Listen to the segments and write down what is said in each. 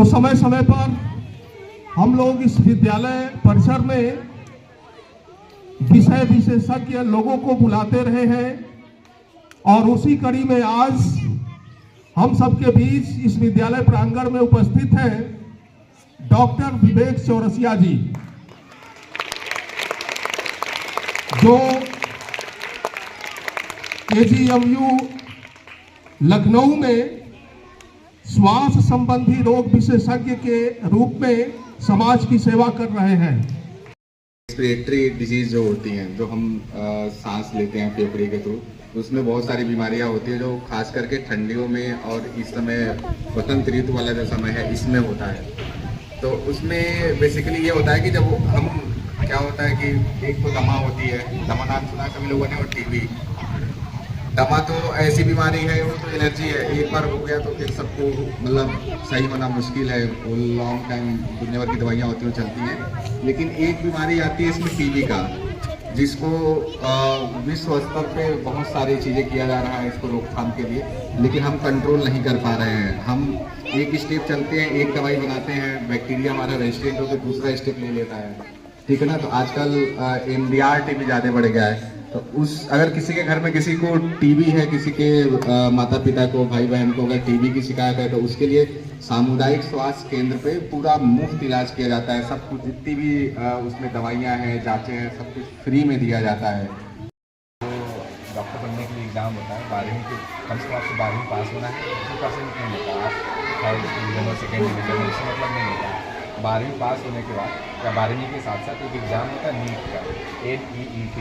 तो समय समय पर हम लोग इस विद्यालय परिसर में विषय विशेषज्ञ लोगों को बुलाते रहे हैं और उसी कड़ी में आज हम सबके बीच इस विद्यालय प्रांगण में उपस्थित हैं डॉक्टर विवेक चौरसिया जी, जो केजीएमयू लखनऊ में श्वास संबंधी रोग विशेषज्ञ के रूप में समाज की सेवा कर रहे हैं। रेस्पिरेटरी डिजीज जो होती हैं, जो हम सांस लेते हैं फेफड़े के थ्रू, उसमें बहुत सारी बीमारियां होती हैं जो खास करके ठंडियों में और इस समय वसंत ऋतु वाला जो समय है इसमें होता है। तो उसमें बेसिकली ये होता है कि जब हम क्या होता है कि एक तो दमा होती है, दमा नाम सुना सभी लोगों ने, और टीबी। दमा तो ऐसी बीमारी है, वो तो एलर्जी है, एक बार हो गया तो फिर सबको मतलब सही होना मुश्किल है। वो लॉन्ग टाइम दुनिया भर की दवाइयाँ होती हैं, चलती हैं। लेकिन एक बीमारी आती है इसमें टीबी का, जिसको विश्व स्तर पे बहुत सारी चीज़ें किया जा रहा है इसको रोकथाम के लिए, लेकिन हम कंट्रोल नहीं कर पा रहे हैं। हम एक स्टेप चलते हैं, एक दवाई बनाते हैं, बैक्टीरिया हमारा रेजिस्टेंट होकर दूसरा स्टेप ले लेता है, ठीक है ना। तो आजकल MDR टीबी ज़्यादा बढ़ गया है। तो अगर किसी के घर में किसी को टीबी है, किसी के माता पिता को, भाई बहन को अगर टीबी की शिकायत है, तो उसके लिए सामुदायिक स्वास्थ्य केंद्र पे पूरा मुफ्त इलाज किया जाता है। सब कुछ जितनी भी उसमें दवाइयाँ हैं, जांचें हैं, सब कुछ फ्री में दिया जाता है। तो डॉक्टर बनने के लिए एग्ज़ाम होता है, 12वीं के कम से कम आपको 12वीं पास होना है। 2% नहीं होता, आप फर्स्ट डिवीजन और सेकेंड डिवीजन इससे मतलब नहीं होता। 12वीं पास होने के बाद या 12वीं के साथ साथ एक एग्ज़ाम होता है नीट का, NEET,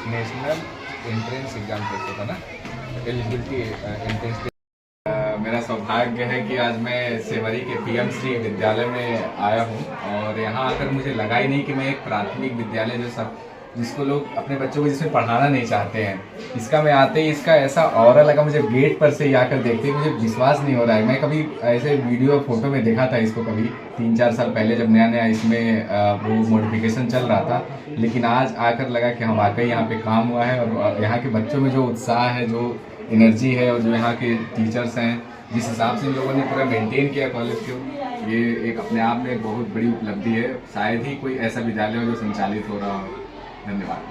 national entrance exam test होता है ना, एलिजिबिलिटी एंट्रेंस। मेरा सौभाग्य है कि आज मैं सेवरी के PM श्री विद्यालय में आया हूँ, और यहाँ आकर मुझे लगा ही नहीं कि मैं एक प्राथमिक विद्यालय जो सब जिसको लोग अपने बच्चों को जिसमें पढ़ाना नहीं चाहते हैं, इसका मैं आते ही इसका ऐसा ऑरा लगा मुझे। गेट पर से ही आकर देखते ही मुझे विश्वास नहीं हो रहा है। मैं कभी ऐसे वीडियो फोटो में देखा था इसको कभी 3-4 साल पहले, जब नया नया इसमें वो मॉडिफिकेशन चल रहा था, लेकिन आज आकर लगा कि हाँ वाकई यहाँ पे काम हुआ है। और यहाँ के बच्चों में जो उत्साह है, जो एनर्जी है, और जो यहाँ के टीचर्स हैं, जिस हिसाब से इन लोगों ने पूरा मेंटेन किया कॉलेज को, ये एक अपने आप में बहुत बड़ी उपलब्धि है। शायद ही कोई ऐसा विद्यालय हो जो संचालित हो रहा हो। धन्यवाद।